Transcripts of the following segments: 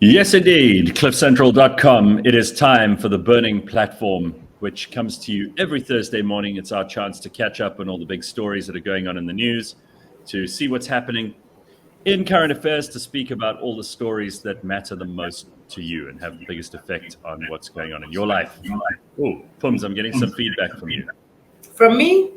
Yes, indeed. CliffCentral.com. It is time for the Burning Platform, which comes to you every Thursday morning. It's our chance to catch up on all the big stories that are going on in the news, to see what's happening in current affairs, to speak about all the stories that matter the most to you and have the biggest effect on what's going on in your life. Oh, Pums, I'm getting some feedback from you. From me?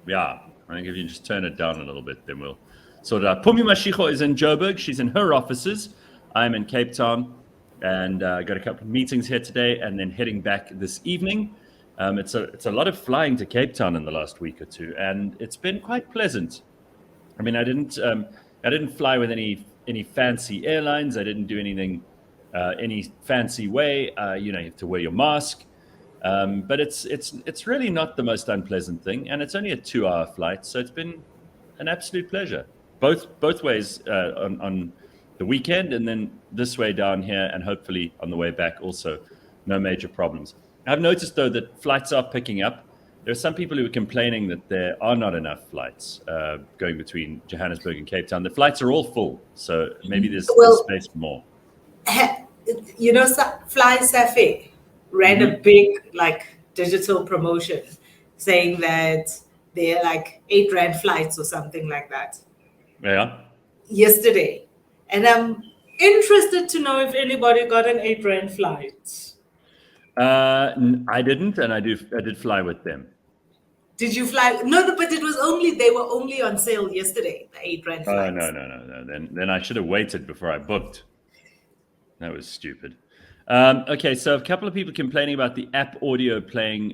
Yeah, I think if you just turn it down a little bit, then we'll sort it out. Pumi Mashiko is in Joburg. She's in her offices. I'm in Cape Town, and got a couple of meetings here today, and then heading back this evening. It's a lot of flying to Cape Town in the last week or two, and it's been quite pleasant. I mean, I didn't fly with any fancy airlines. I didn't do anything any fancy way. You have to wear your mask. But it's really not the most unpleasant thing, and it's only a 2-hour flight, so it's been an absolute pleasure. Both ways on the weekend, and then this way down here, and hopefully on the way back also, no major problems. I've noticed though that flights are picking up. There are some people who are complaining that there are not enough flights going between Johannesburg and Cape Town. The flights are all full, so maybe there's space for more. Fly Safi ran a big digital promotion saying that they're like 8 rand flights or something like that. Yeah. Yesterday. And I'm interested to know if anybody got an 8 rand flight. I didn't, and I did fly with them. Did you fly? No, but they were only on sale yesterday, the 8 rand flights. Oh, no. Then I should have waited before I booked. That was stupid. Okay, so a couple of people complaining about the app audio playing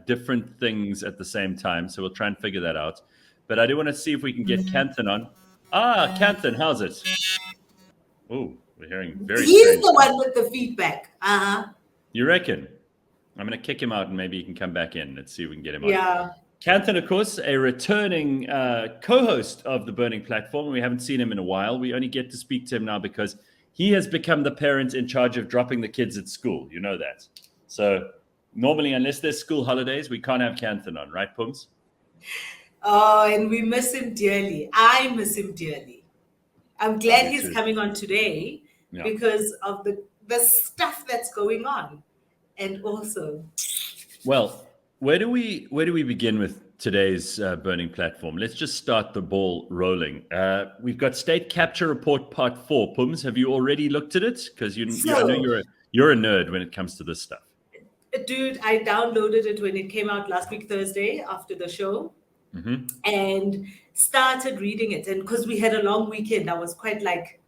different things at the same time. So we'll try and figure that out. But I do want to see if we can get Kanthan on. Kanthan, how's it? Oh, we're hearing very He's strange the one with the feedback. You reckon? I'm going to kick him out and maybe he can come back in. Let's see if we can get him on. Yeah. Kanthan, of course, a returning co-host of the Burning Platform. We haven't seen him in a while. We only get to speak to him now because he has become the parent in charge of dropping the kids at school. You know that. So normally, unless there's school holidays, we can't have Kanthan on, right, Pums? Oh, and we miss him dearly. I miss him dearly. I'm glad he's coming on today because of the stuff that's going on. And also... Well, where do we begin with today's Burning Platform? Let's just start the ball rolling. We've got State Capture Report Part 4. Pums, have you already looked at it? Because I know you're a nerd when it comes to this stuff. Dude, I downloaded it when it came out last week, Thursday, after the show, and started reading it. And because we had a long weekend, I was quite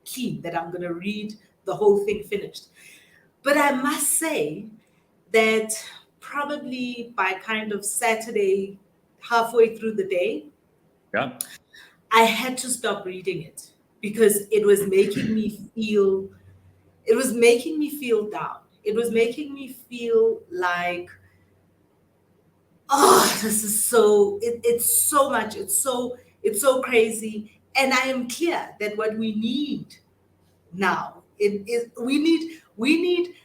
keen that I'm going to read the whole thing finished. But I must say that probably by kind of Saturday, halfway through the day, I had to stop reading it because it was making me feel down. It was making me feel like, this is it's so much, it's so crazy. And I am clear that what we need now we need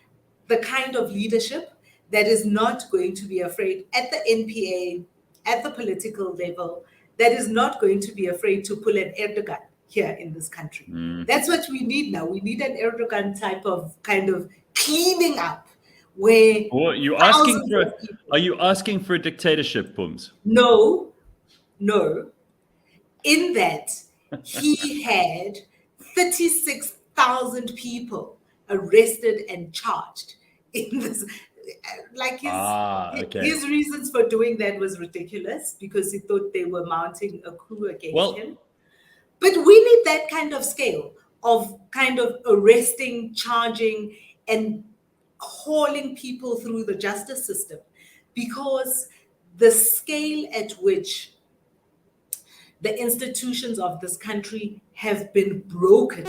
the kind of leadership that is not going to be afraid at the NPA, at the political level, that is not going to be afraid to pull an Erdogan here in this country. That's what we need now. We need an Erdogan type of kind of cleaning up where... Are you asking for a dictatorship, Pums? No. In that he had 36,000 people arrested and charged in this. His reasons for doing that was ridiculous because he thought they were mounting a coup against him. But we need that kind of scale of kind of arresting, charging, and hauling people through the justice system, because the scale at which the institutions of this country have been broken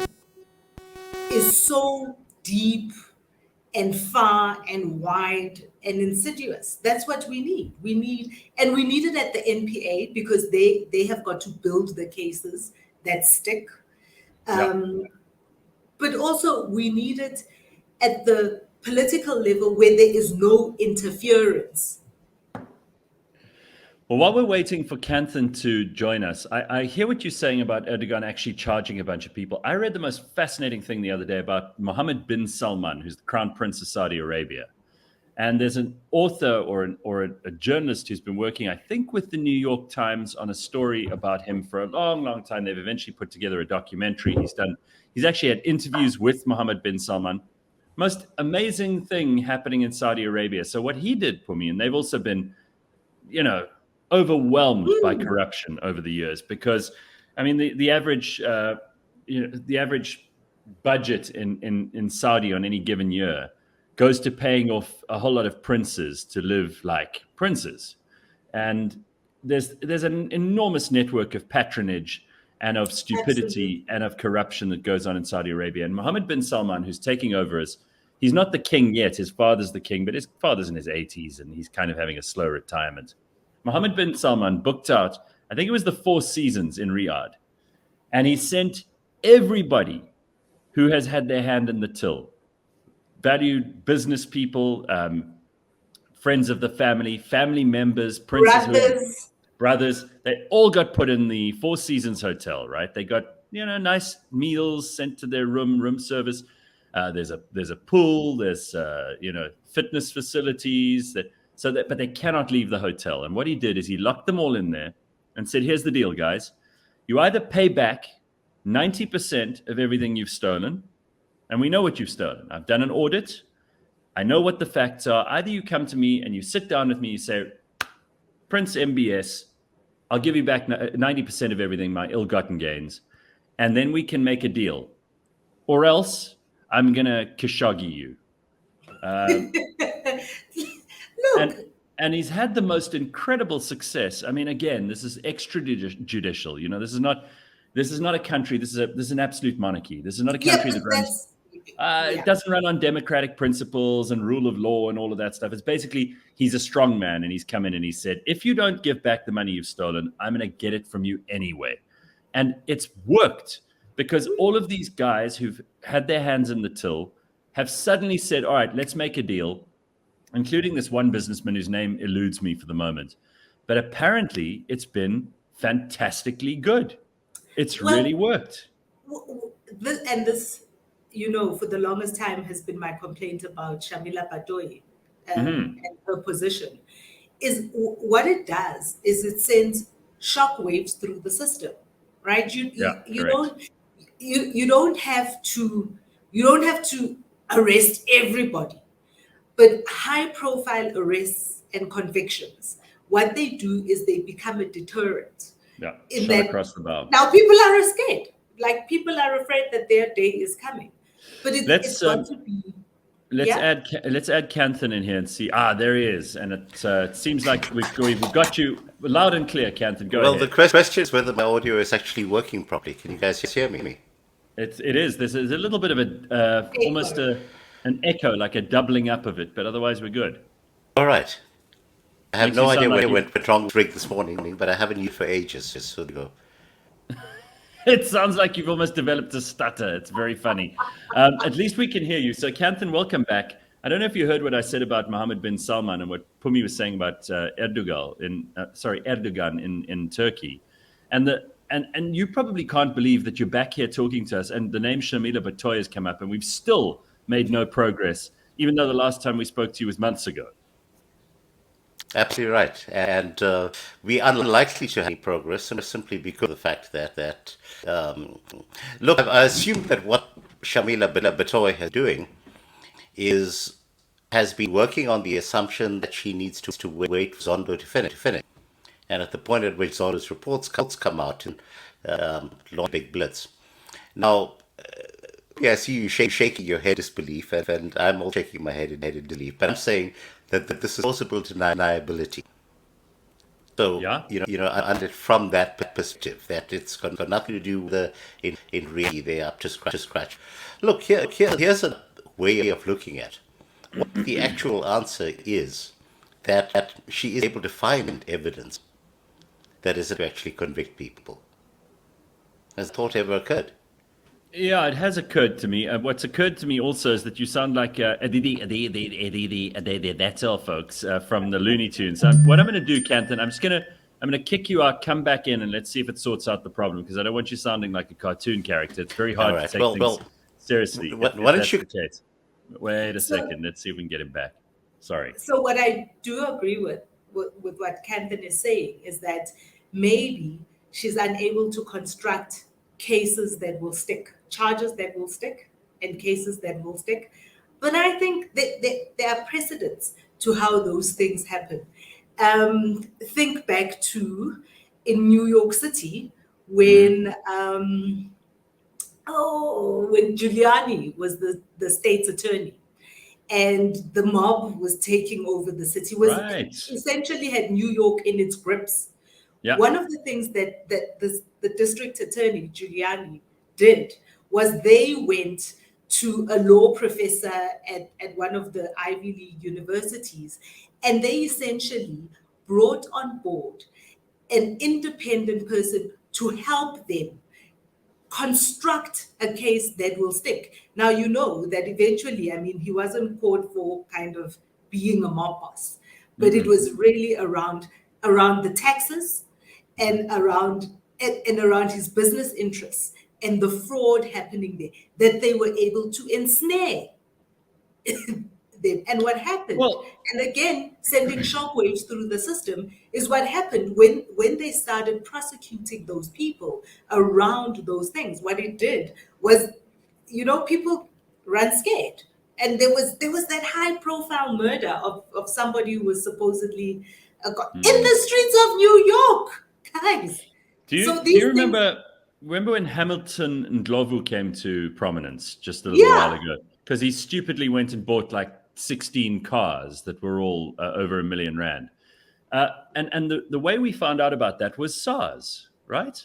is so deep and far and wide and insidious. That's what we need. We need it at the NPA because they have got to build the cases that stick. But also we need it at the political level where there is no interference. Well, while we're waiting for Kanthan to join us, I hear what you're saying about Erdogan actually charging a bunch of people. I read the most fascinating thing the other day about Mohammed bin Salman, who's the Crown Prince of Saudi Arabia. And there's an author or a journalist who's been working, I think, with the New York Times on a story about him for a long, long time. They've eventually put together a documentary. He's actually had interviews with Mohammed bin Salman. Most amazing thing happening in Saudi Arabia. So what he did, Pumi, and they've also been, overwhelmed by corruption over the years, because I mean the average the average budget in Saudi on any given year goes to paying off a whole lot of princes to live like princes, and there's an enormous network of patronage and of stupidity and of corruption that goes on in Saudi Arabia. And Mohammed bin Salman, who's taking over as, he's not the king yet, his father's the king, but his father's in his 80s and he's kind of having a slow retirement. Mohammed bin Salman booked out, I think it was the Four Seasons in Riyadh, and he sent everybody who has had their hand in the till, valued business people, friends of the family members, princes, brothers, they all got put in the Four Seasons hotel, right? They got, nice meals sent to their room service. There's a pool, there's fitness facilities, but they cannot leave the hotel. And what he did is he locked them all in there and said, here's the deal, guys. You either pay back 90% of everything you've stolen, and we know what you've stolen. I've done an audit. I know what the facts are. Either you come to me and you sit down with me, you say, Prince MBS, I'll give you back 90% of everything, my ill-gotten gains, and then we can make a deal. Or else I'm going to Khashoggi you. And he's had the most incredible success. I mean, again, this is extrajudicial. This is not a country. This is an absolute monarchy. This is not a country that runs. It doesn't run on democratic principles and rule of law and all of that stuff. It's basically, he's a strong man, and he's come in and he said, if you don't give back the money you've stolen, I'm going to get it from you anyway. And it's worked, because all of these guys who've had their hands in the till have suddenly said, all right, let's make a deal, including this one businessman whose name eludes me for the moment. But apparently it's been fantastically good. It's really worked. This, for the longest time has been my complaint about Shamila Batohi and her position, is what it does is it sends shockwaves through the system, right? You don't have to arrest everybody, but high profile arrests and convictions, what they do is they become a deterrent. Across the bow. Now people are scared. Like, people are afraid that their day is coming. But it's got to be. Let's add Kanthan in here and see. There he is, and it seems like we've got you loud and clear, Kanthan. Go ahead. Well, the question is whether my audio is actually working properly. Can you guys hear me? It is. There's a little bit of almost an echo, like a doubling up of it, but otherwise we're good. All right. I have no idea where it went wrong this morning, but I haven't used it for ages. So go. It sounds like you've almost developed a stutter. It's very funny. At least we can hear you. So, Kanthan, welcome back. I don't know if you heard what I said about Mohammed bin Salman and what Pumi was saying about Erdogan in Turkey, and you probably can't believe that you're back here talking to us, and the name Shamila Batohi has come up, and we've still made no progress, even though the last time we spoke to you was months ago. Absolutely right. And we are unlikely to have any progress simply because of the fact that look, I assume that what Shamila Batohi is doing has been working on the assumption that she needs to wait for Zondo to finish. And at the point at which Zondo's reports come out, launch big blitz. Now, I see you shaking your head in disbelief, and I'm all shaking my head in disbelief. But I'm saying that this is possible deniability. So, and from that perspective, that it's got nothing to do with in reality they're up to scratch. Look, here's a way of looking at what the actual answer is, that she is able to find evidence that is to actually convict people. Has thought ever occurred? Yeah, it has occurred to me. What's occurred to me also is that you sound like that's all, folks, from the Looney Tunes. What I'm going to do, Kanthan, I'm just going to I'm going to kick you out, come back in, and let's see if it sorts out the problem, because I don't want you sounding like a cartoon character. It's very hard to take things seriously if why don't that's you... the case. Wait a second. Let's see if we can get him back. Sorry. So what I do agree with what Kanthan is saying is that maybe she's unable to construct cases that will stick, charges that will stick, and cases that will stick. But I think there are precedents to how those things happen. Think back to in New York City when when Giuliani was the state's attorney and the mob was taking over the city, essentially had New York in its grips. Yeah. One of the things that the district attorney, Giuliani, did was they went to a law professor at one of the Ivy League universities, and they essentially brought on board an independent person to help them construct a case that will stick. Now, you know that eventually, I mean, he wasn't caught for kind of being a mob boss, but it was really around the taxes and around his business interests and the fraud happening there that they were able to ensnare them. And what happened, and again, sending shockwaves through the system, is what happened when they started prosecuting those people around those things. What it did was, people ran scared. And there was that high profile murder of somebody who was supposedly in the streets of New York, guys. Do you remember when Hamilton and Ndlovu came to prominence just a little while ago? Because he stupidly went and bought like 16 cars that were all over R1 million. And the way we found out about that was SARS, right?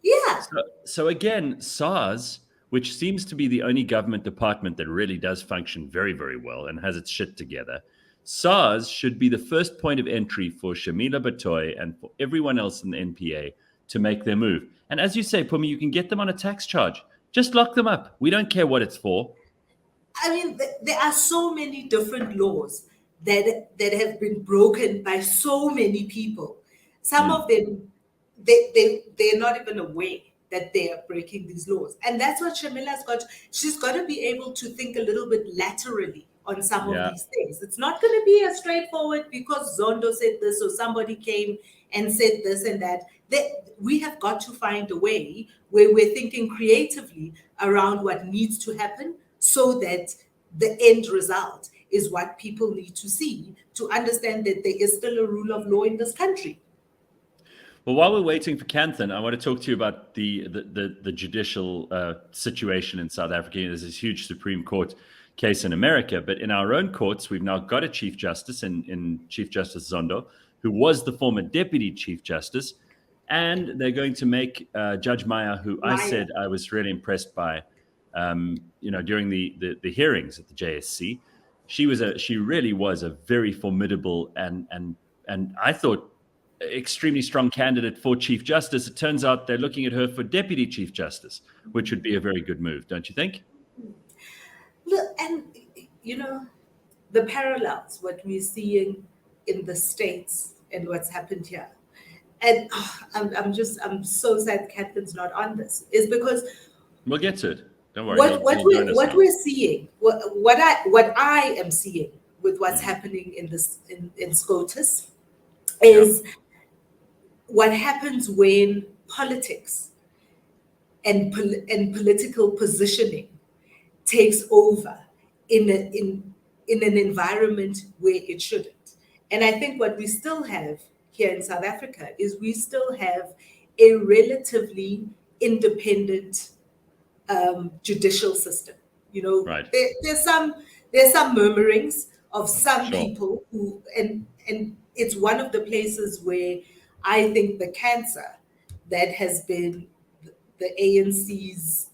Yeah. So again, SARS, which seems to be the only government department that really does function very, very well and has its shit together, SARS should be the first point of entry for Shamila Batoy and for everyone else in the NPA to make their move. And as you say, Pumi, you can get them on a tax charge. Just lock them up. We don't care what it's for. I mean, there are so many different laws that have been broken by so many people. Some of them, they're not even aware that they are breaking these laws. And that's what Shamila's got. She's got to be able to think a little bit laterally on some of these things. It's not going to be as straightforward because Zondo said this or somebody came and said this and that. We have got to find a way where we're thinking creatively around what needs to happen, so that the end result is what people need to see to understand that there is still a rule of law in this country. Well, while we're waiting for Kanthan, I want to talk to you about the judicial situation in South Africa. There's this huge Supreme Court case in America, but in our own courts, we've now got a Chief Justice in Chief Justice Zondo, who was the former Deputy Chief Justice, and they're going to make Judge Maya, who I said I was really impressed by, during the hearings at the JSC. She really was a very formidable and I thought extremely strong candidate for Chief Justice. It turns out they're looking at her for Deputy Chief Justice, which would be a very good move, don't you think? Look, and the parallels, what we're seeing in the States and what's happened here. And I'm so sad Kanthan's not on this, is because we'll get to it. Don't worry. What we're seeing, what I am seeing with what's happening in SCOTUS is what happens when politics and political positioning takes over in an environment where it shouldn't. And I think what we still have here in South Africa is we still have a relatively independent judicial system. Right. There's some murmurings of some people who, and it's one of the places where I think the cancer that has been the ANC's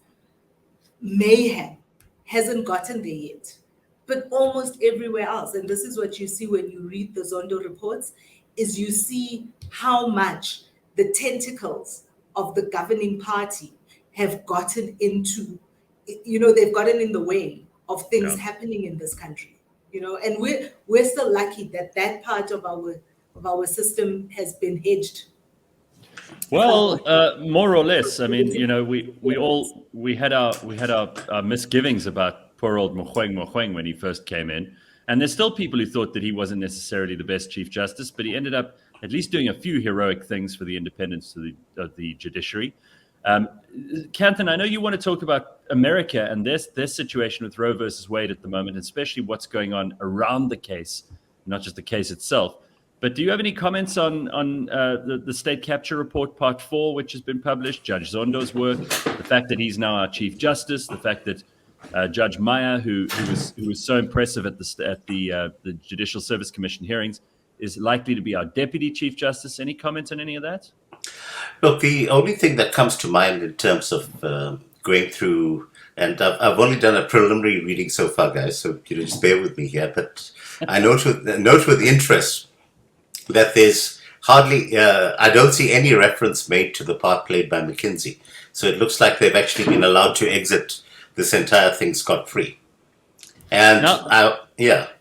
mayhem hasn't gotten there yet, but almost everywhere else. And this is what you see when you read the Zondo reports, is you see how much the tentacles of the governing party have gotten into, they've gotten in the way of things happening in this country, and we're still lucky that part of our system has been hedged Well, more or less. I mean, we had our misgivings about poor old Mogoeng when he first came in, and there's still people who thought that he wasn't necessarily the best Chief Justice, but he ended up at least doing a few heroic things for the independence of the judiciary. Kanthan, I know you want to talk about America and their situation with Roe versus Wade at the moment, especially what's going on around the case, not just the case itself. But do you have any comments on the state capture report, part 4, which has been published, Judge Zondo's work, the fact that he's now our Chief Justice, the fact that Judge Maya, who was so impressive at the Judicial Service Commission hearings, is likely to be our Deputy Chief Justice? Any comments on any of that? Look, the only thing that comes to mind in terms of going through, and I've only done a preliminary reading so far, guys, so just bear with me here, but I note with interest that there's hardly, I don't see any reference made to the part played by McKinsey. So it looks like they've actually been allowed to exit this entire thing scot-free. And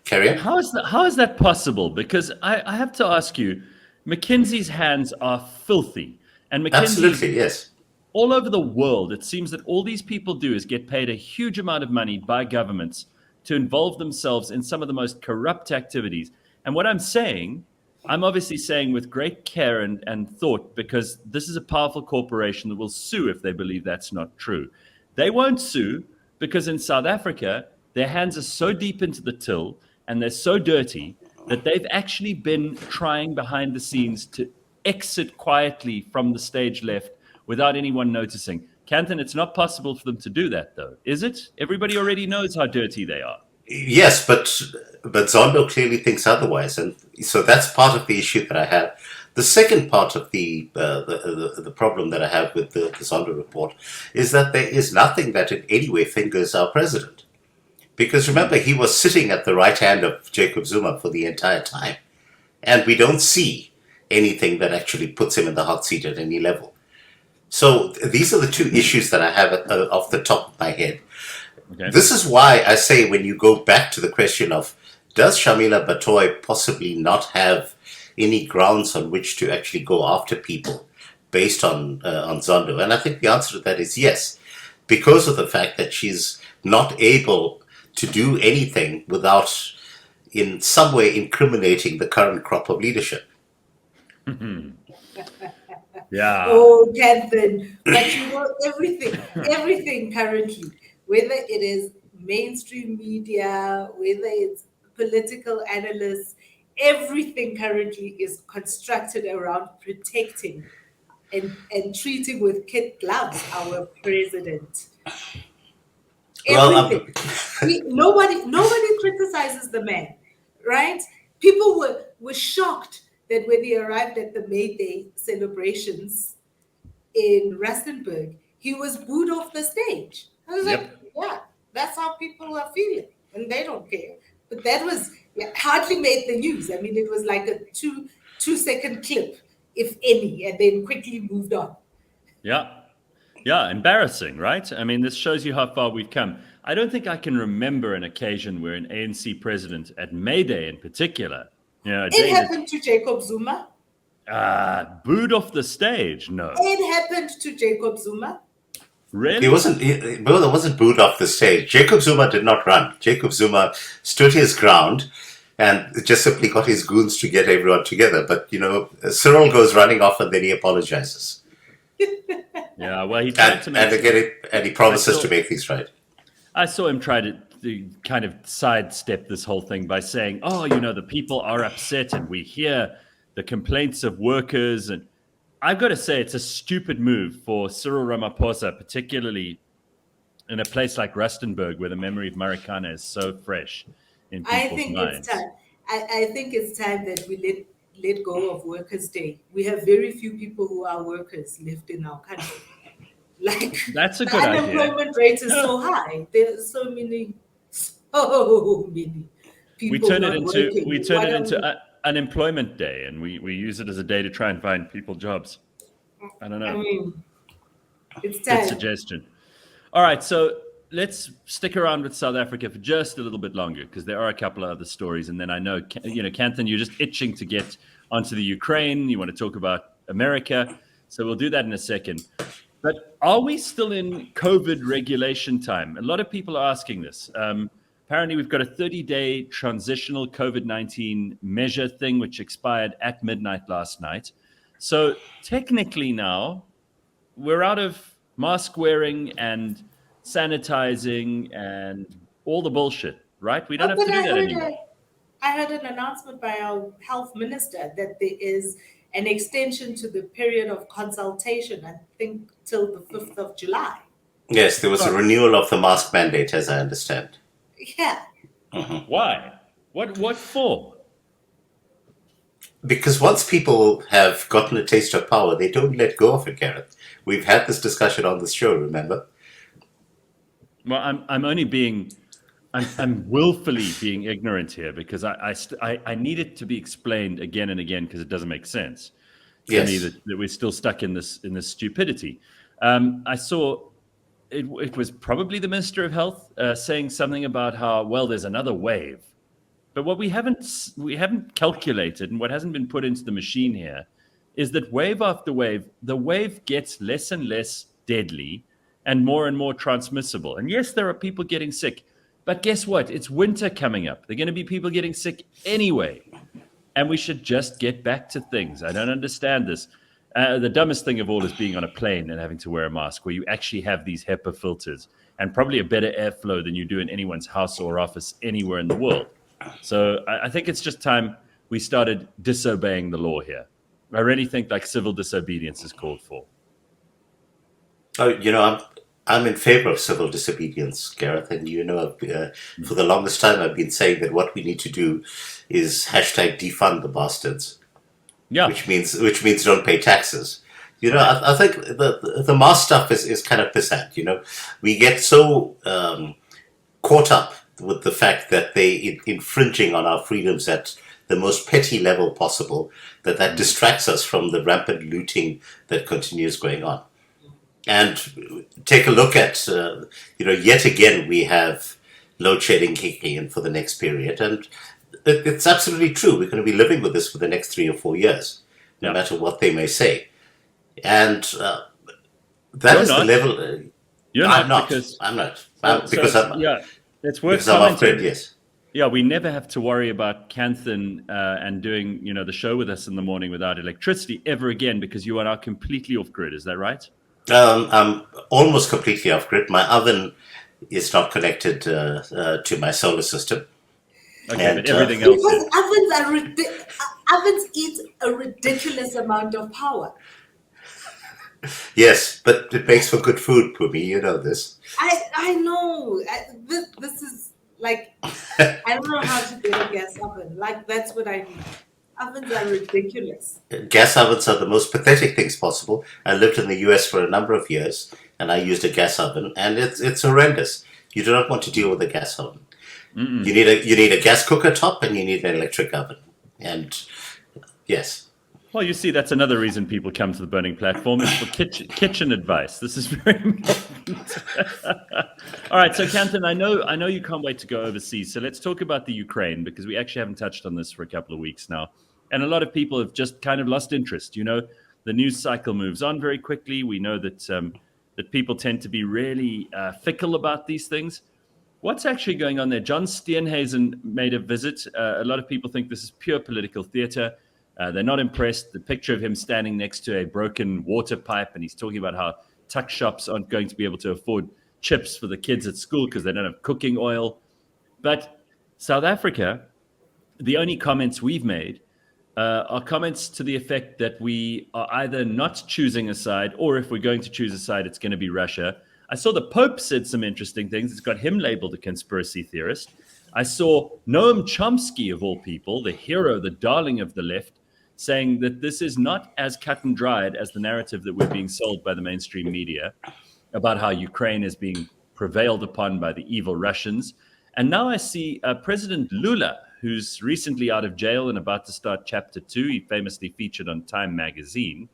carry on. How is that possible? Because I have to ask you, McKinsey's hands are filthy. And McKinsey, absolutely, yes. All over the world, it seems that all these people do is get paid a huge amount of money by governments to involve themselves in some of the most corrupt activities. And what I'm obviously saying with great care and thought, because this is a powerful corporation that will sue if they believe that's not true. They won't sue because in South Africa, their hands are so deep into the till and they're so dirty that they've actually been trying behind the scenes to exit quietly from the stage left without anyone noticing. Kanthan, it's not possible for them to do that, though, is it? Everybody already knows how dirty they are. Yes, but Zondo clearly thinks otherwise, and so that's part of the issue that I have. The second part of the problem that I have with the Zondo report is that there is nothing that in any way fingers our president. Because remember, he was sitting at the right hand of Jacob Zuma for the entire time, and we don't see anything that actually puts him in the hot seat at any level. So these are the two issues that I have off the top of my head. Okay. This is why I say when you go back to the question of does Shamila Batoy possibly not have any grounds on which to actually go after people based on Zondo? And I think the answer to that is yes, because of the fact that she's not able to do anything without in some way incriminating the current crop of leadership. Yeah. Oh, Kanthan, but everything currently, whether it is mainstream media, whether it's political analysts, everything currently is constructed around protecting and treating with kid gloves our president. Everything. Nobody criticizes the man, right? People were shocked that when he arrived at the May Day celebrations in Rustenburg, he was booed off the stage. I was like, yeah, that's how people are feeling, and they don't care. But that was hardly made the news. I mean, it was like a two-second clip, if any, and then quickly moved on. Yeah, embarrassing, right? I mean, this shows you how far we've come. I don't think I can remember an occasion where an ANC president, at May Day in particular, it happened to Jacob Zuma. Booed off the stage? No. It happened to Jacob Zuma. Really? He wasn't booed off the stage. Jacob Zuma did not run. Jacob Zuma stood his ground and just simply got his goons to get everyone together. But, Cyril goes running off and then he apologizes. Yeah, well, he tried to make and he promises to make things right. I saw him try to kind of sidestep this whole thing by saying, the people are upset and we hear the complaints of workers. And I've got to say, it's a stupid move for Cyril Ramaphosa, particularly in a place like Rustenburg, where the memory of Marikana is so fresh in people's minds. It's time. I think it's time that we let go of Workers' Day. We have very few people who are workers left in our country. That's a good idea. The unemployment rate is so high. There's so many people. We turn it into unemployment day, and we use it as a day to try and find people jobs. I don't know. I mean, it's time. Good suggestion. All right, so let's stick around with South Africa for just a little bit longer, because there are a couple of other stories, and then I know, Kanthan, you're just itching to get onto the Ukraine. You want to talk about America. So we'll do that in a second. But are we still in COVID regulation time? A lot of people are asking this. Apparently, we've got a 30-day transitional COVID-19 measure thing, which expired at midnight last night. So technically now, we're out of mask wearing and sanitizing and all the bullshit, right? We don't have to do that anymore. I heard an announcement by our health minister that there is an extension to the period of consultation, I think, till the 5th of July. Yes, there was a renewal of the mask mandate, as I understand. Yeah. Why? What for? Because once people have gotten a taste of power, they don't let go of it, Gareth. We've had this discussion on this show, remember? Well, I'm willfully being ignorant here because I need it to be explained again and again because it doesn't make sense to me that we're still stuck in this stupidity. I saw it was probably the Minister of Health saying something about how, well, there's another wave. But what we haven't calculated and what hasn't been put into the machine here is that wave after wave, the wave gets less and less deadly and more transmissible. And yes, there are people getting sick, but guess what? It's winter coming up. There are going to be people getting sick anyway. And we should just get back to things. I don't understand this. The dumbest thing of all is being on a plane and having to wear a mask where you actually have these HEPA filters and probably a better airflow than you do in anyone's house or office anywhere in the world. So I think it's just time we started disobeying the law here. I really think like civil disobedience is called for. Oh, I'm in favor of civil disobedience, Gareth, and for the longest time I've been saying that what we need to do is #defund the bastards. Yeah, which means don't pay taxes. I think the mask stuff is kind of pissant. We get so caught up with the fact that they infringing on our freedoms at the most petty level possible that distracts us from the rampant looting that continues going on. And take a look at yet again we have load shedding kicking in for the next period, and it's absolutely true. We're going to be living with this for the next 3 or 4 years, no matter what they may say. And that is the level. I'm not. It's worth commenting. Yes. Yeah, we never have to worry about Kanthan and doing the show with us in the morning without electricity ever again because you are now completely off grid. Is that right? I'm almost completely off grid. My oven is not connected to my solar system. Okay, but everything else. Because ovens eat a ridiculous amount of power. Yes, but it makes for good food, Pumi. You know this. I know. This is like I don't know how to get a gas oven. Like that's what I need. Ovens are ridiculous. Gas ovens are the most pathetic things possible. I lived in the US for a number of years, and I used a gas oven, and it's horrendous. You do not want to deal with a gas oven. Mm-mm. You need a gas cooker top, and you need an electric oven. And yes. Well, you see, that's another reason people come to the Burning Platform is for kitchen advice. This is very important. All right, so Kanthan, I know you can't wait to go overseas. So let's talk about the Ukraine because we actually haven't touched on this for a couple of weeks now, and a lot of people have just kind of lost interest. The news cycle moves on very quickly. We know that that people tend to be really fickle about these things. What's actually going on there? John Steenhuisen made a visit. A lot of people think this is pure political theater. They're not impressed. The picture of him standing next to a broken water pipe, and he's talking about how tuck shops aren't going to be able to afford chips for the kids at school because they don't have cooking oil. But South Africa, the only comments we've made are comments to the effect that we are either not choosing a side, or if we're going to choose a side, it's going to be Russia. I saw the Pope said some interesting things. It's got him labeled a conspiracy theorist. I saw Noam Chomsky, of all people, the hero, the darling of the left, saying that this is not as cut and dried as the narrative that we're being sold by the mainstream media about how Ukraine is being prevailed upon by the evil Russians. And now I see President Lula, who's recently out of jail and about to start Chapter 2. He famously featured on Time magazine.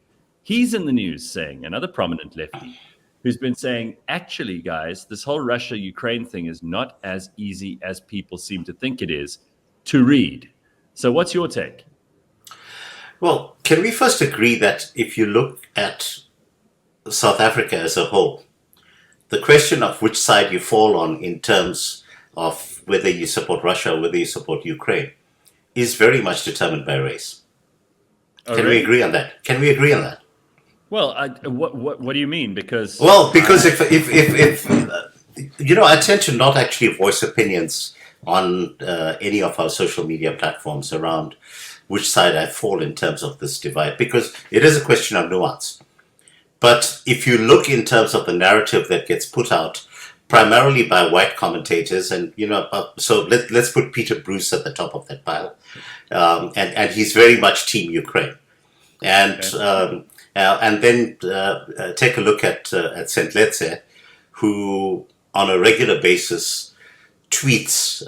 He's in the news saying, another prominent lefty, who's been saying, actually, guys, this whole Russia-Ukraine thing is not as easy as people seem to think it is to read. So what's your take? Well, can we first agree that if you look at South Africa as a whole, the question of which side you fall on in terms of whether you support Russia or whether you support Ukraine is very much determined by race. Oh, Can really? we agree on that? Can we agree on that? Well, what do you mean? Because If I tend to not actually voice opinions on any of our social media platforms around which side I fall in terms of this divide, because it is a question of nuance. But if you look in terms of the narrative that gets put out primarily by white commentators, and so let's put Peter Bruce at the top of that pile, and he's very much Team Ukraine, and Okay. and then take a look at Saint Letze, who on a regular basis tweets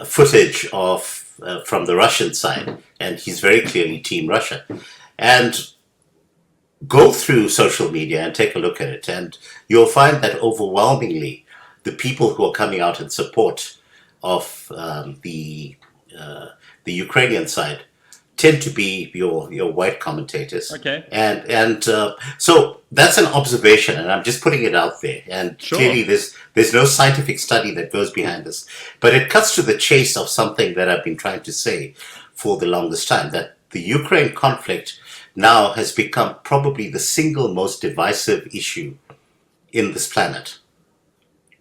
footage of from the Russian side, and he's very clearly Team Russia, and go through social media and take a look at it, and you'll find that overwhelmingly the people who are coming out in support of the Ukrainian side tend to be your white commentators. Okay. And so that's an observation, and I'm just putting it out there. And Sure. clearly, there's no scientific study that goes behind this, but it cuts to the chase of something that I've been trying to say for the longest time, that the Ukraine conflict now has become probably the single most divisive issue in this planet.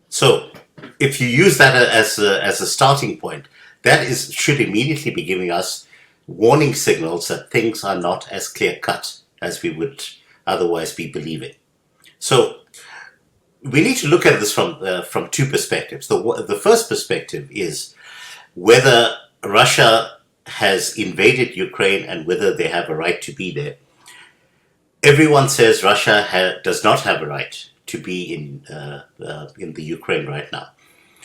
So, if you use that as a starting point, that should immediately be giving us warning signals that things are not as clear cut as we would otherwise be believing. So, we need to look at this from two perspectives. The first perspective is whether Russia has invaded Ukraine and whether they have a right to be there. Everyone says Russia does not have a right to be in the Ukraine right now.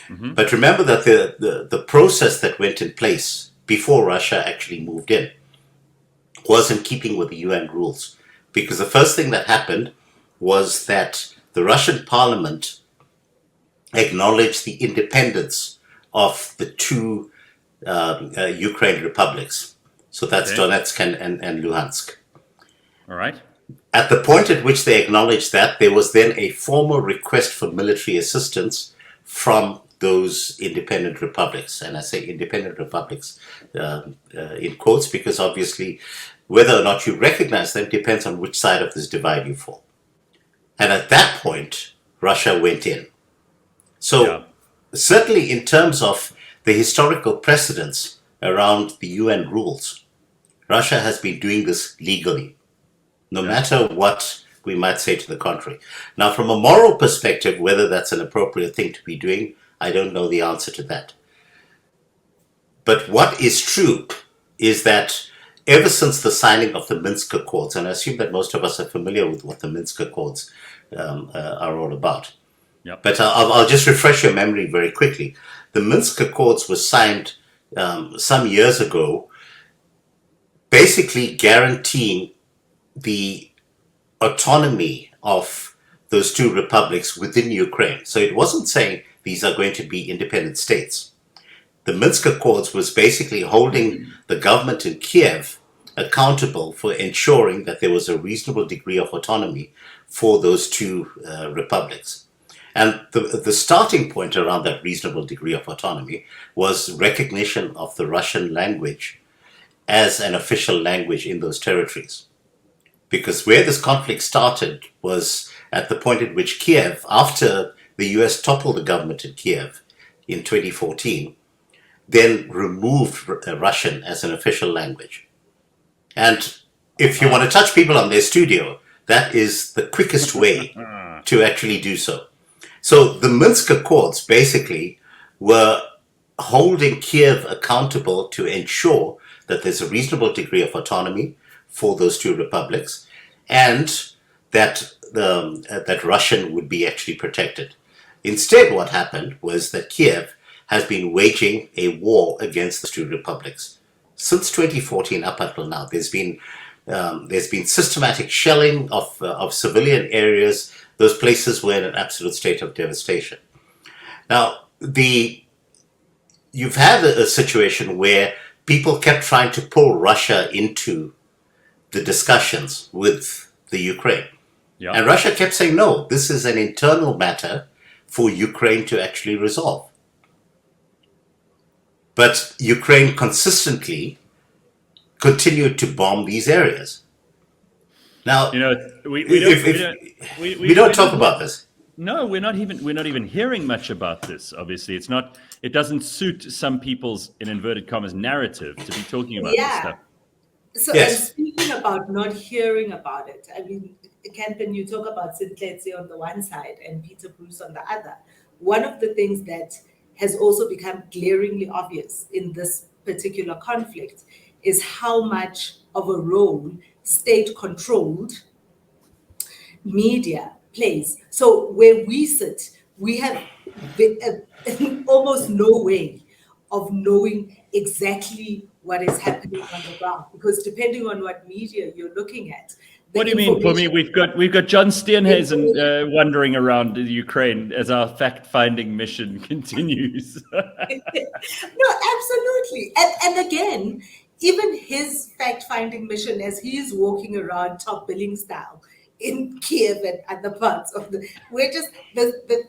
Mm-hmm. But remember that the process that went in place before Russia actually moved in was in keeping with the UN rules. Because the first thing that happened was that the Russian parliament acknowledged the independence of the two Ukraine republics. So that's Okay. Donetsk and Luhansk. All right. At the point at which they acknowledged that, there was then a formal request for military assistance from those independent republics. And I say independent republics in quotes, because obviously whether or not you recognize them depends on which side of this divide you fall. And at that point, Russia went in. So Yeah. certainly in terms of the historical precedents around the UN rules, Russia has been doing this legally, no matter what we might say to the contrary. Now, from a moral perspective, whether that's an appropriate thing to be doing, I don't know the answer to that. But what is true is that ever since the signing of the Minsk Accords, and I assume that most of us are familiar with what the Minsk Accords are all about. Yep. But I'll just refresh your memory very quickly. The Minsk Accords were signed some years ago, basically guaranteeing the autonomy of those two republics within Ukraine. So it wasn't saying these are going to be independent states. The Minsk Accords was basically holding the government in Kiev accountable for ensuring that there was a reasonable degree of autonomy for those two republics. And the starting point around that reasonable degree of autonomy was recognition of the Russian language as an official language in those territories. Because where this conflict started was at the point at which Kiev, after the US toppled the government in Kiev in 2014, then removed Russian as an official language. And if you want to touch people on their studio, that is the quickest way to actually do so. So the Minsk Accords basically were holding Kiev accountable to ensure that there's a reasonable degree of autonomy for those two republics, and that that Russian would be actually protected. Instead, what happened was that Kiev has been waging a war against the two republics since 2014 up until now. There's been systematic shelling of civilian areas. Those places were in an absolute state of devastation. Now, you've had a situation where people kept trying to pull Russia into the discussions with the Ukraine. Yeah. And Russia kept saying, no, this is an internal matter for Ukraine to actually resolve. But Ukraine consistently continued to bomb these areas. Now, we don't talk about this. No, we're not even hearing much about this. Obviously, it doesn't suit some people's, in inverted commas, narrative to be talking about this stuff. So, yes. And speaking about not hearing about it, I mean, Kanthan, you talk about Sintletse on the one side and Peter Bruce on the other. One of the things that has also become glaringly obvious in this particular conflict is how much of a role state-controlled media plays. So where we sit, we have almost no way of knowing exactly what is happening on the ground, because depending on what media you're looking at. What do you mean, Pumi? We've got John Steenhuisen wandering around the Ukraine as our fact-finding mission continues. No, absolutely. And again, even his fact-finding mission as he's walking around top billing style in Kiev and other parts of the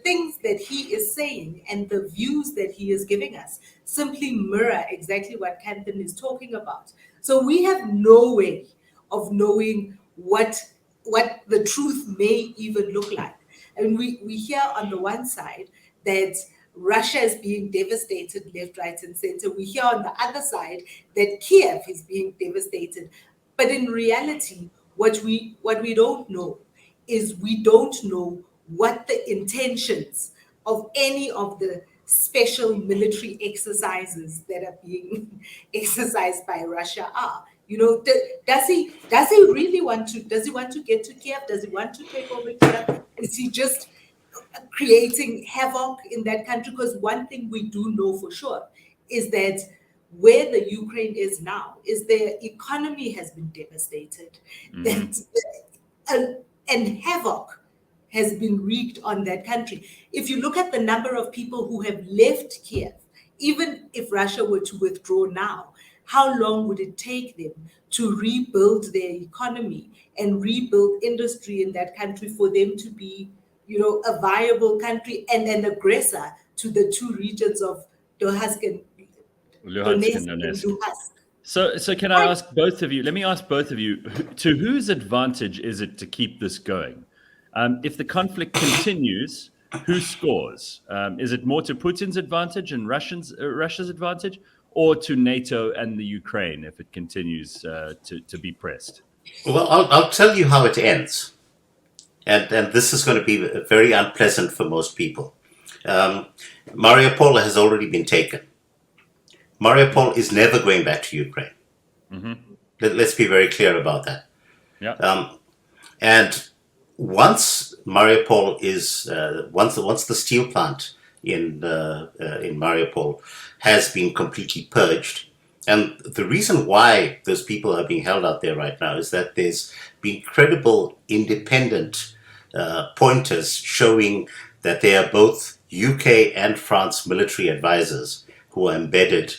things that he is saying and the views that he is giving us simply mirror exactly what Kanthan is talking about. So we have no way of knowing what the truth may even look like. And we hear on the one side that Russia is being devastated left, right, and center. We hear on the other side that Kiev is being devastated. But in reality, what we don't know is we don't know what the intentions of any of the special military exercises that are being exercised by Russia are. You know, does he really want to? Does he want to get to Kiev? Does he want to take over Kiev? Is he just creating havoc in that country? Because one thing we do know for sure is that where the Ukraine is now is their economy has been devastated, and havoc has been wreaked on that country. If you look at the number of people who have left Kiev, even if Russia were to withdraw now, how long would it take them to rebuild their economy and rebuild industry in that country for them to be, a viable country and an aggressor to the two regions of Luhansk and Donetsk. So can I ask both of you, let me ask both of you, to whose advantage is it to keep this going? If the conflict continues, who scores? Is it more to Putin's advantage and Russia's advantage, or to NATO and the Ukraine if it continues to be pressed? Well, I'll tell you how it ends. And this is going to be very unpleasant for most people. Mariupol has already been taken. Mariupol is never going back to Ukraine. Mm-hmm. Let's be very clear about that. Yeah. And once Mariupol is once the steel plant in Mariupol has been completely purged, and the reason why those people are being held out there right now is that there's been credible independent pointers showing that they are both UK and France military advisors who are embedded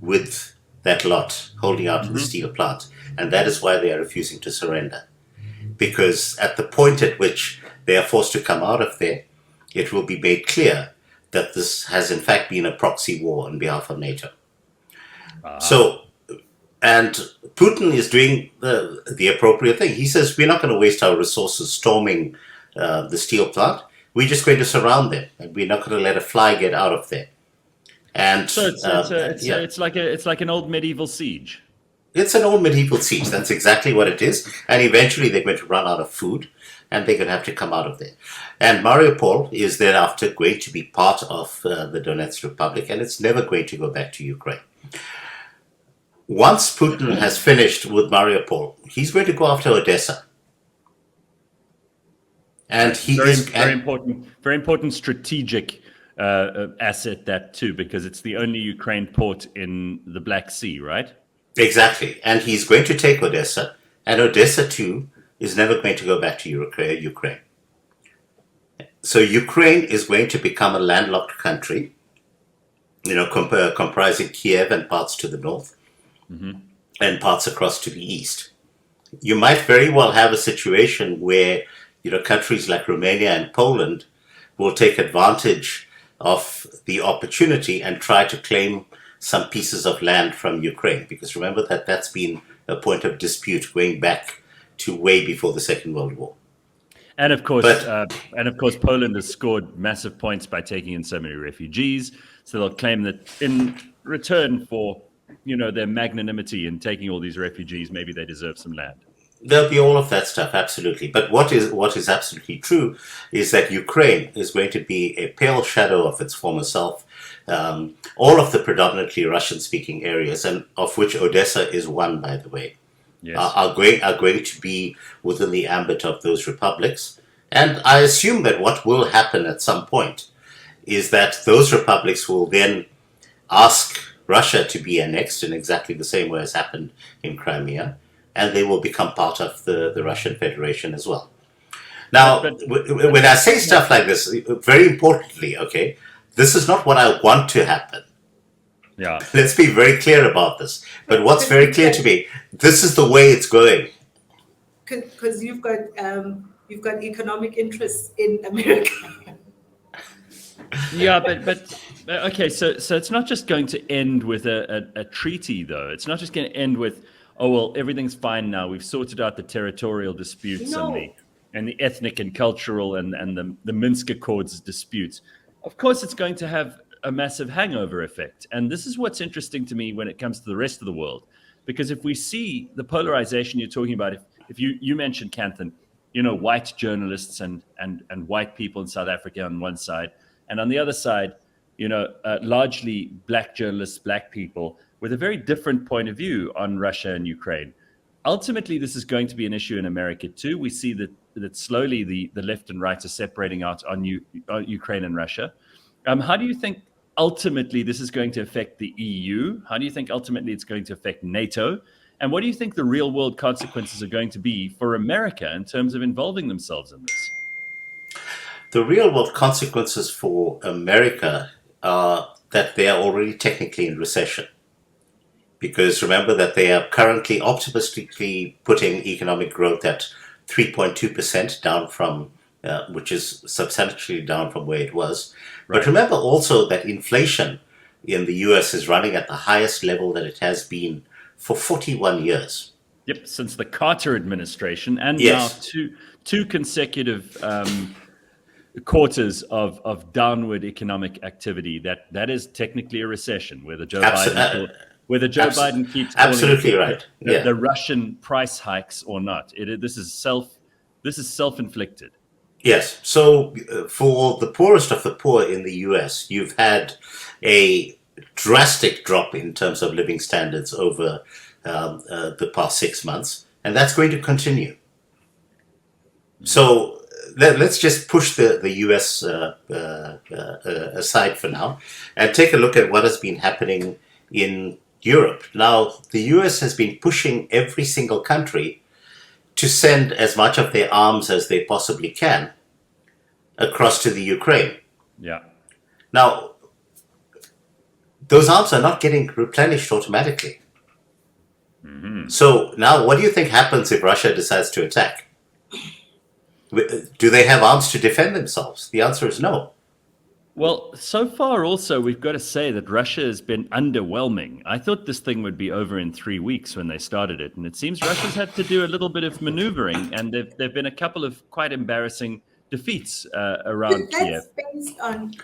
with that lot holding out to the steel plant. And that is why they are refusing to surrender. Because at the point at which they are forced to come out of there, it will be made clear that this has in fact been a proxy war on behalf of NATO. So, and Putin is doing the appropriate thing. He says, we're not going to waste our resources storming the steel plant. We're just going to surround them, and we're not going to let a fly get out of there. And so it's like an old medieval siege. It's an old medieval siege. That's exactly what it is. And eventually they're going to run out of food, and they're going to have to come out of there. And Mariupol is thereafter going to be part of the Donetsk Republic, and it's never going to go back to Ukraine. Once Putin has finished with Mariupol, he's going to go after Odessa. And very important strategic asset, that too, because it's the only Ukraine port in the Black Sea, right? Exactly. And he's going to take Odessa, and Odessa too is never going to go back to Ukraine. So Ukraine is going to become a landlocked country, comprising Kiev and parts to the north. and parts across to the east. You might very well have a situation where, countries like Romania and Poland will take advantage of the opportunity and try to claim some pieces of land from Ukraine. Because remember that that's been a point of dispute going back to way before the Second World War. And of course, Poland has scored massive points by taking in so many refugees. So they'll claim that in return for, their magnanimity in taking all these refugees, maybe they deserve some land. There'll be all of that stuff, absolutely. But what is absolutely true is that Ukraine is going to be a pale shadow of its former self. All of the predominantly Russian-speaking areas, and of which Odessa is one, by the way, yes, are going to be within the ambit of those republics. And I assume that what will happen at some point is that those republics will then ask Russia to be annexed in exactly the same way as happened in Crimea, and they will become part of the Russian Federation as well. Now, when I say stuff like this, very importantly, okay, this is not what I want to happen. Yeah. Let's be very clear about this. But what's very clear to me, this is the way it's going. Because you've got economic interests in America. Yeah, but okay, so it's not just going to end with a treaty, though. It's not just going to end with, oh, well, everything's fine now. We've sorted out the territorial disputes and the ethnic and cultural and the Minsk Accords disputes. Of course, it's going to have a massive hangover effect. And this is what's interesting to me when it comes to the rest of the world. Because if we see the polarization you're talking about, if you mentioned, Kanthan, white journalists and white people in South Africa on one side, and on the other side, largely black journalists, black people, with a very different point of view on Russia and Ukraine. Ultimately, this is going to be an issue in America too. We see that slowly the left and right are separating out on Ukraine and Russia. How do you think ultimately this is going to affect the EU? How do you think ultimately it's going to affect NATO? And what do you think the real world consequences are going to be for America in terms of involving themselves in this? The real world consequences for America are that they are already technically in recession. Because remember that they are currently optimistically putting economic growth at 3.2% down from, which is substantially down from where it was. Right. But remember also that inflation in the US is running at the highest level that it has been for 41 years. Yep, since the Carter administration, and yes. Now two consecutive quarters of downward economic activity. That is technically a recession, whether Joe Biden keeps absolutely right. The Russian price hikes or not. This is self-inflicted. Yes. So for the poorest of the poor in the US, you've had a drastic drop in terms of living standards over the past 6 months, and that's going to continue. So let's just push the US aside for now and take a look at what has been happening in Europe. Now, the US has been pushing every single country to send as much of their arms as they possibly can across to the Ukraine. Yeah. Now, those arms are not getting replenished automatically. Mm-hmm. So now what do you think happens if Russia decides to attack? Do they have arms to defend themselves? The answer is no. Well, so far also, we've got to say that Russia has been underwhelming. I thought this thing would be over in 3 weeks when they started it. And it seems Russia's had to do a little bit of maneuvering. And there've been a couple of quite embarrassing defeats around Kiev.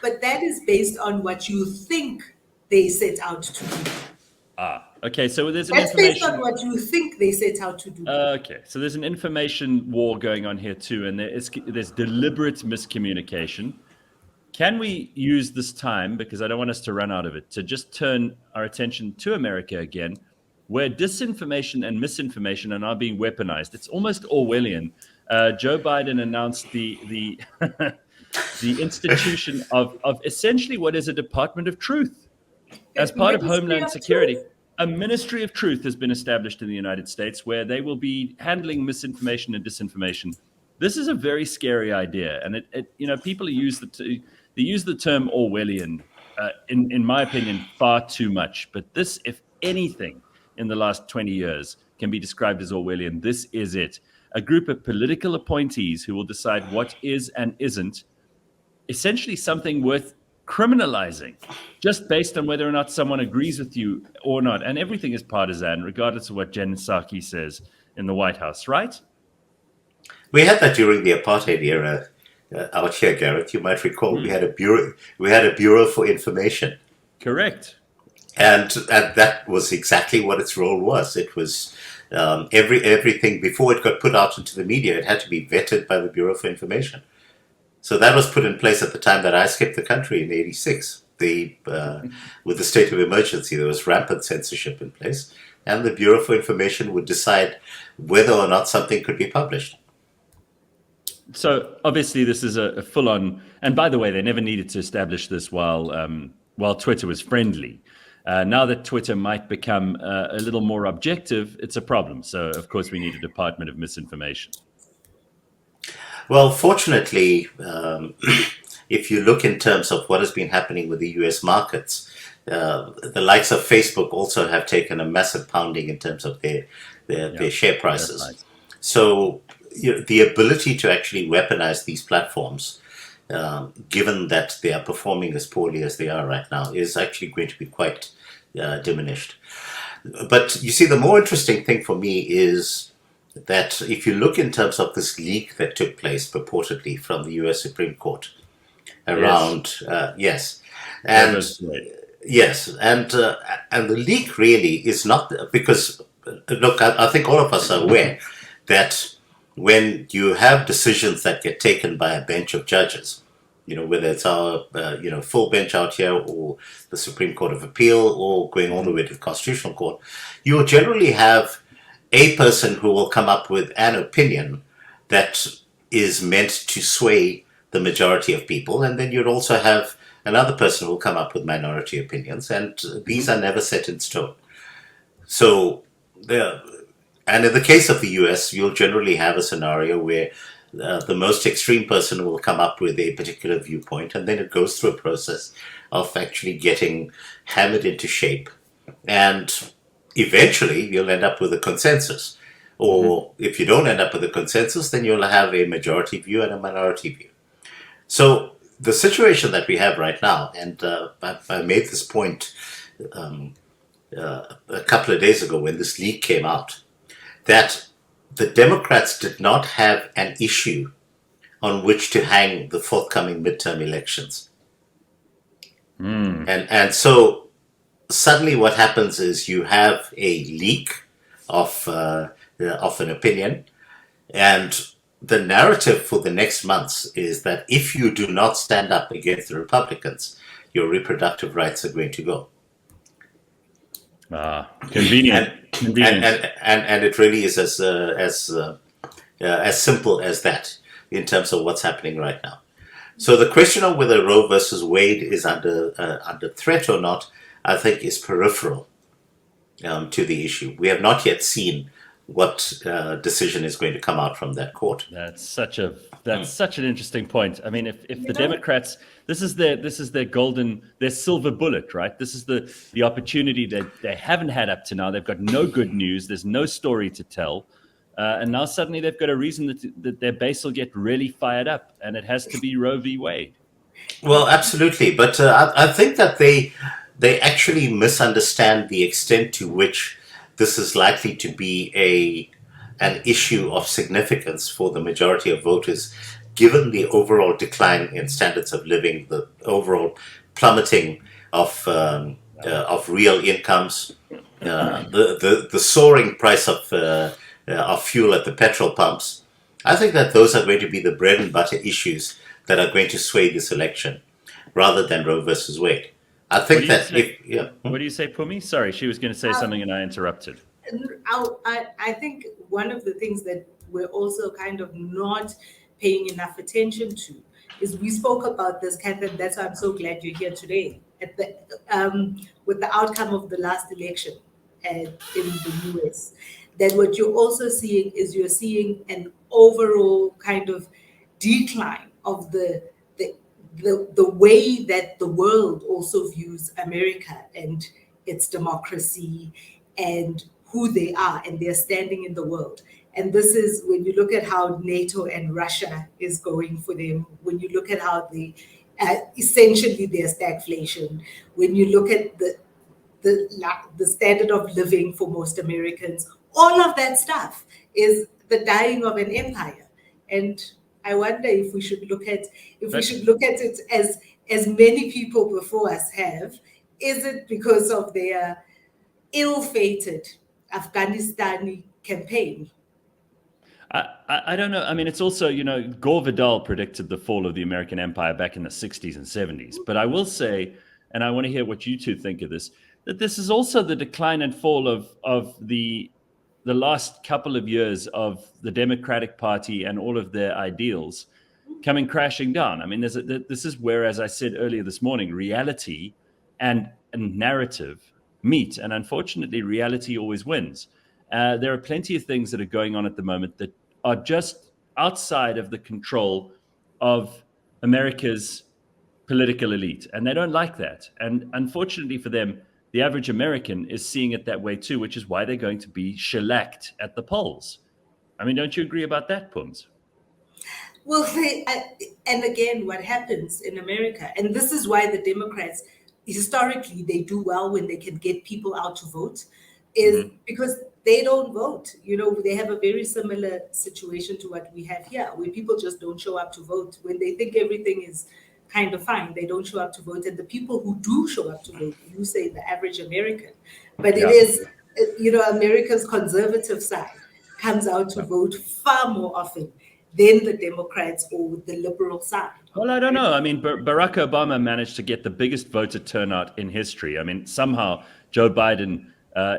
But that is based on what you think they set out to do. Okay, so there's That's based on what you think they set out to do. Okay, so there's an information war going on here too, and there's deliberate miscommunication. Can we use this time, because I don't want us to run out of it, to just turn our attention to America again, where disinformation and misinformation are now being weaponized? It's almost Orwellian. Joe Biden announced the the institution of essentially what is a Department of Truth as part of Homeland Security. A Ministry of Truth has been established in the United States where they will be handling misinformation and disinformation. This is a very scary idea, and people use the term Orwellian, in my opinion, far too much. But this, if anything, in the last 20 years can be described as Orwellian. This is it. A group of political appointees who will decide what is and isn't essentially something worth criminalizing just based on whether or not someone agrees with you or not. And everything is partisan, regardless of what Jen Psaki says in the White House, right? We had that during the apartheid era out here, Gareth. You might recall we had a bureau for information. Correct. And that was exactly what its role was. It was everything before it got put out into the media, it had to be vetted by the Bureau for Information. So that was put in place at the time that I escaped the country in '86. With the state of emergency, there was rampant censorship in place, and the Bureau for Information would decide whether or not something could be published. So obviously this is a full-on, and by the way, they never needed to establish this while Twitter was friendly. Now that Twitter might become a little more objective, it's a problem. So of course we need a Department of Misinformation. Well, fortunately, if you look in terms of what has been happening with the US markets, the likes of Facebook also have taken a massive pounding in terms of their share prices. Right. So the ability to actually weaponize these platforms, given that they are performing as poorly as they are right now, is actually going to be quite diminished. But you see, the more interesting thing for me is that if you look in terms of this leak that took place purportedly from the US Supreme Court around, and the leak really is not because, look, I think all of us are aware that when you have decisions that get taken by a bench of judges, whether it's our full bench out here or the Supreme Court of Appeal or going all the way to the Constitutional Court, you'll generally have a person who will come up with an opinion that is meant to sway the majority of people, and then you'd also have another person who will come up with minority opinions, and these are never set in stone. So, and in the case of the US, you'll generally have a scenario where the most extreme person will come up with a particular viewpoint, and then it goes through a process of actually getting hammered into shape, and eventually you'll end up with a consensus. Or if you don't end up with a consensus, then you'll have a majority view and a minority view. So the situation that we have right now, and I made this point a couple of days ago when this leak came out, that the Democrats did not have an issue on which to hang the forthcoming midterm elections. And so suddenly what happens is you have a leak of an opinion, and the narrative for the next months is that if you do not stand up against the Republicans, your reproductive rights are going to go. Convenient. And it really is as simple as that in terms of what's happening right now. So the question of whether Roe versus Wade is under threat or not, I think, is peripheral to the issue. We have not yet seen what decision is going to come out from that court. That's such an interesting point. I mean, if the Democrats, this is their silver bullet, right? This is the opportunity that they haven't had up to now. They've got no good news. There's no story to tell. And now suddenly they've got a reason that their base will get really fired up, and it has to be Roe v. Wade. Well, absolutely. But I think that they actually misunderstand the extent to which this is likely to be an issue of significance for the majority of voters, given the overall decline in standards of living, the overall plummeting of real incomes, the soaring price of fuel at the petrol pumps. I think that those are going to be the bread and butter issues that are going to sway this election, rather than Roe versus Wade. I think that What do you say, Pumi? Sorry, she was going to say something and I interrupted. I think one of the things that we're also kind of not paying enough attention to is we spoke about this, Kanthan. That's why I'm so glad you're here today. With the outcome of the last election in the US, that what you're also seeing is you're seeing an overall kind of decline of the way that the world also views America and its democracy and who they are and their standing in the world. And this is when you look at how NATO and Russia is going for them, when you look at how they essentially their stagflation, when you look at the standard of living for most Americans, all of that stuff is the dying of an empire. And I wonder if we should look at it as many people before us have. Is it because of their ill-fated Afghanistani campaign? I don't know. I mean, it's also, Gore Vidal predicted the fall of the American empire back in the 60s and 70s. But I will say, and I want to hear what you two think of this, that this is also the decline and fall of the last couple of years of the Democratic Party and all of their ideals coming crashing down. I mean, this is where, as I said earlier this morning, reality and narrative meet. And unfortunately, reality always wins. There are plenty of things that are going on at the moment that are just outside of the control of America's political elite. And they don't like that. And unfortunately for them, the average American is seeing it that way too, which is why they're going to be shellacked at the polls. I mean, don't you agree about that, Pums? Well, and again, what happens in America, and this is why the Democrats, historically, they do well when they can get people out to vote, is because they don't vote. They have a very similar situation to what we have here, where people just don't show up to vote. When they think everything is kind of fine, they don't show up to vote. And the people who do show up to vote, you say the average American, but it is, America's conservative side comes out to vote far more often than the Democrats or the liberal side. Well, I don't know. I mean, Barack Obama managed to get the biggest voter turnout in history. I mean, somehow Joe Biden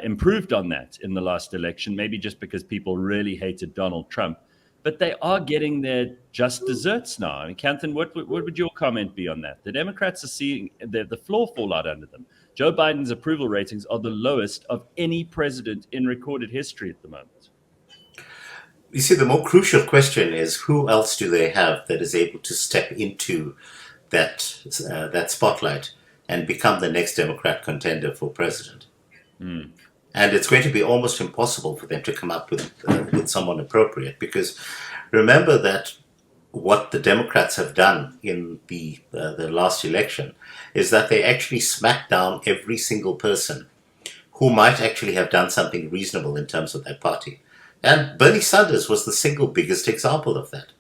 improved on that in the last election, maybe just because people really hated Donald Trump. But they are getting their just desserts now. I mean, Kanthan, what would your comment be on that? The Democrats are seeing the floor fall out under them. Joe Biden's approval ratings are the lowest of any president in recorded history at the moment. You see, the more crucial question is who else do they have that is able to step into that spotlight and become the next Democrat contender for president? And it's going to be almost impossible for them to come up with someone appropriate, because remember that what the Democrats have done in the last election is that they actually smacked down every single person who might actually have done something reasonable in terms of their party. And Bernie Sanders was the single biggest example of that.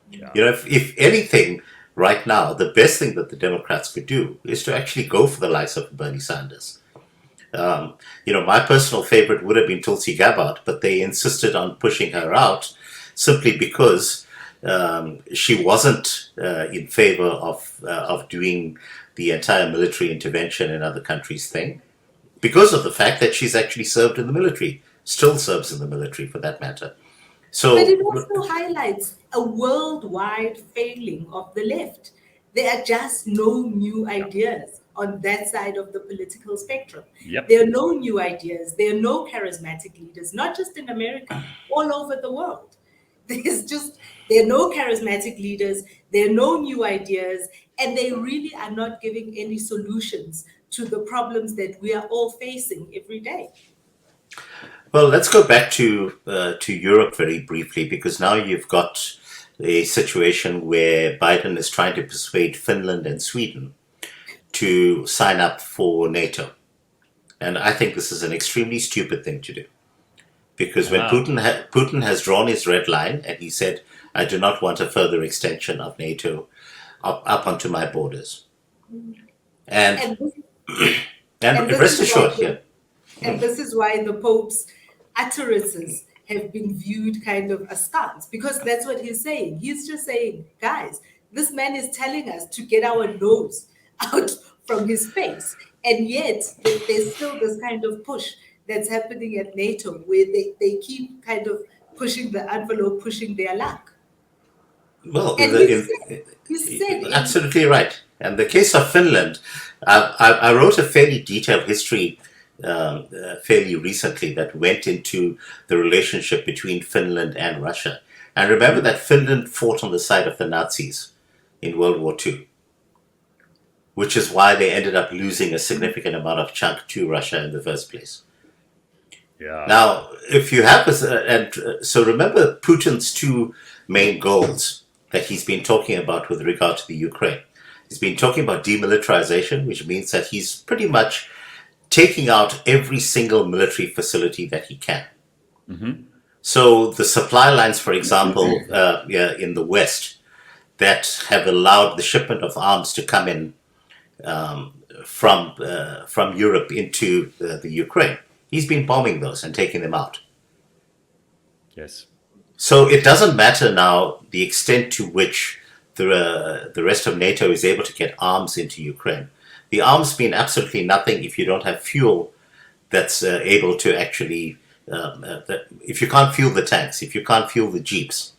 Yeah. If anything, right now, the best thing that the Democrats could do is to actually go for the likes of Bernie Sanders. My personal favorite would have been Tulsi Gabbard, but they insisted on pushing her out simply because she wasn't in favor of doing the entire military intervention in other countries thing, because of the fact that she's actually served in the military, still serves in the military for that matter. So, but it also highlights a worldwide failing of the left. There are just no new ideas on that side of the political spectrum. Yep. There are no new ideas. There are no charismatic leaders, not just in America, all over the world. There are no charismatic leaders. There are no new ideas, and they really are not giving any solutions to the problems that we are all facing every day. Well, let's go back to Europe very briefly, because now you've got a situation where Biden is trying to persuade Finland and Sweden to sign up for NATO. And I think this is an extremely stupid thing to do. Because when Putin has drawn his red line and he said, I do not want a further extension of NATO up onto my borders. And rest assured, And this is why the Pope's utterances have been viewed kind of askance, because that's what he's saying. He's just saying, guys, this man is telling us to get our nose out from his face. And yet there's still this kind of push that's happening at NATO, where they keep kind of pushing the envelope, pushing their luck. Well, he said absolutely right. And the case of Finland, I wrote a fairly detailed history fairly recently that went into the relationship between Finland and Russia. And remember that Finland fought on the side of the Nazis in World War II, which is why they ended up losing a significant amount of chunk to Russia in the first place. Yeah. Now, if you have this, so remember Putin's two main goals that he's been talking about with regard to the Ukraine. He's been talking about demilitarization, which means that he's pretty much taking out every single military facility that he can. Mm-hmm. So the supply lines, for example, in the West that have allowed the shipment of arms to come in from Europe into the Ukraine, he's been bombing those and taking them out. Yes. So it doesn't matter now the extent to which the rest of NATO is able to get arms into Ukraine. The arms mean absolutely nothing if you don't have fuel that's able to actually, if you can't fuel the tanks, if you can't fuel the jeeps,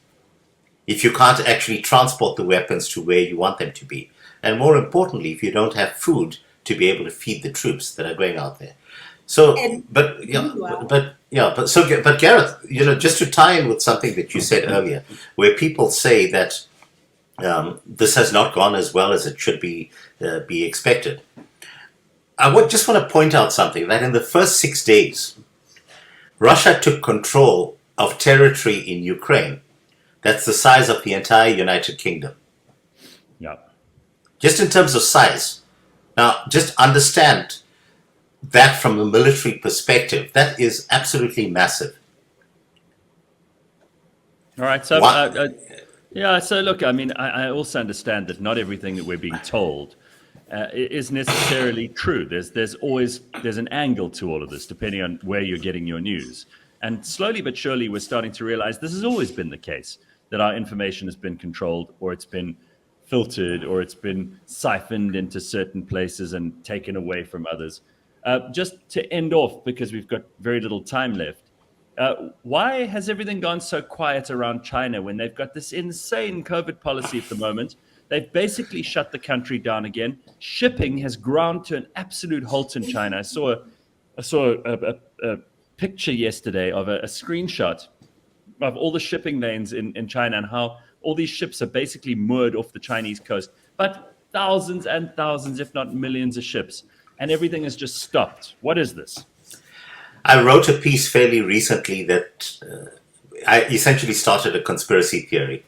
if you can't actually transport the weapons to where you want them to be, and more importantly, if you don't have food to be able to feed the troops that are going out there. So, but Gareth, just to tie in with something that you said earlier, where people say that this has not gone as well as it should be expected. Just want to point out something, that in the first 6 days, Russia took control of territory in Ukraine that's the size of the entire United Kingdom. Yeah. Just in terms of size. Now, just understand that from a military perspective, that is absolutely massive. All right. So, So look, I mean, I also understand that not everything that we're being told is necessarily true. There's an angle to all of this, depending on where you're getting your news. And slowly but surely, we're starting to realize this has always been the case, that our information has been controlled, or it's been filtered, or it's been siphoned into certain places and taken away from others. Just to end off, because we've got very little time left, why has everything gone so quiet around China when they've got this insane COVID policy at the moment? They've basically shut the country down again. Shipping has ground to an absolute halt in China. I saw a picture yesterday of a screenshot of all the shipping lanes in China and how all these ships are basically moored off the Chinese coast. But thousands and thousands, if not millions of ships. And everything has just stopped. What is this? I wrote a piece fairly recently that I essentially started a conspiracy theory.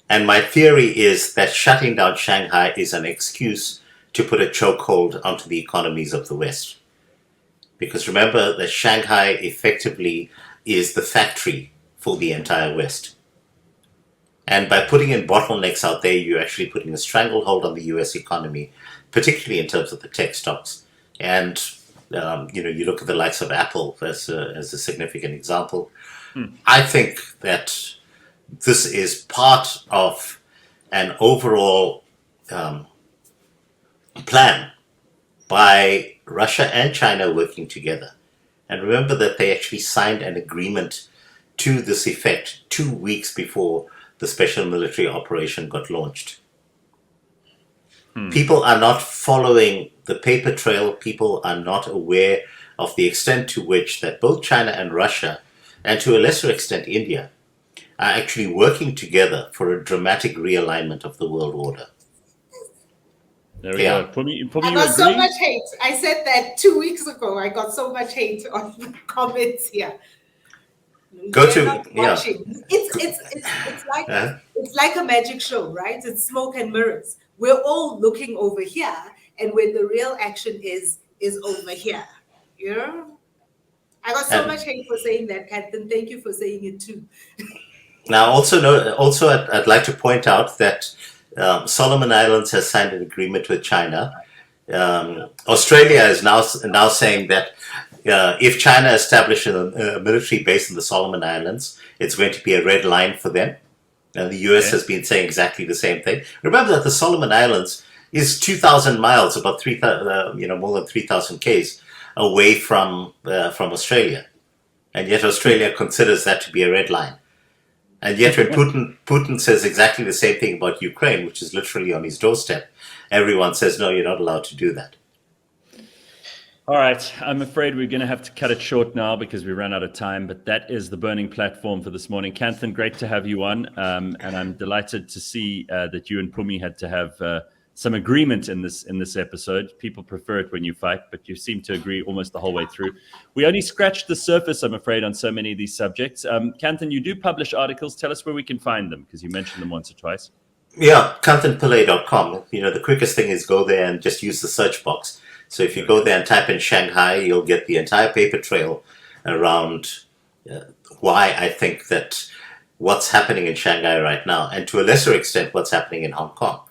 And my theory is that shutting down Shanghai is an excuse to put a chokehold onto the economies of the West. Because remember that Shanghai effectively is the factory for the entire West. And by putting in bottlenecks out there, you're actually putting a stranglehold on the US economy, particularly in terms of the tech stocks. And you look at the likes of Apple as a significant example. I think that this is part of an overall plan by Russia and China working together. And remember that they actually signed an agreement to this effect 2 weeks before the special military operation got launched. People are not following the paper trail. People are not aware of the extent to which that both China and Russia, and to a lesser extent India, are actually working together for a dramatic realignment of the world order. There we go. I got so much hate. I said that 2 weeks ago. I got so much hate on the comments here. It's like a magic show, right? It's smoke and mirrors. We're all looking over here, and when the real action is over here. I got so much hate for saying that, Kanthan. Thank you for saying it too. Now, I'd like to point out that Solomon Islands has signed an agreement with China. Australia is now saying that if China establishes a military base in the Solomon Islands, it's going to be a red line for them. And the US has been saying exactly the same thing. Remember that the Solomon Islands is 2,000 miles, about more than 3,000 k's away from Australia, and yet Australia considers that to be a red line. And yet, when Putin says exactly the same thing about Ukraine, which is literally on his doorstep, everyone says, no, you're not allowed to do that. All right. I'm afraid we're going to have to cut it short now because we ran out of time, but that is the burning platform for this morning. Kanthan, great to have you on. And I'm delighted to see that you and Pumi had to have some agreement in this episode. People prefer it when you fight, but you seem to agree almost the whole way through. We only scratched the surface, I'm afraid, on so many of these subjects. Kanthan, you do publish articles. Tell us where we can find them, because you mentioned them once or twice. Yeah, KanthanPillay.com. The quickest thing is go there and just use the search box. So if you go there and type in Shanghai, you'll get the entire paper trail around why I think that what's happening in Shanghai right now, and to a lesser extent what's happening in Hong Kong,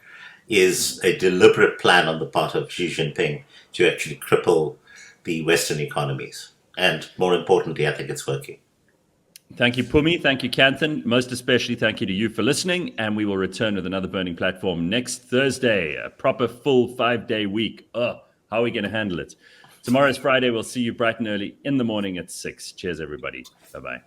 is a deliberate plan on the part of Xi Jinping to actually cripple the Western economies. And more importantly, I think it's working. Thank you, Pumi. Thank you, Kanthan. Most especially thank you to you for listening. And we will return with another Burning Platform next Thursday, a proper full 5-day week. How are we going to handle it? Tomorrow's Friday. We'll see you bright and early in the morning at 6. Cheers, everybody. Bye-bye.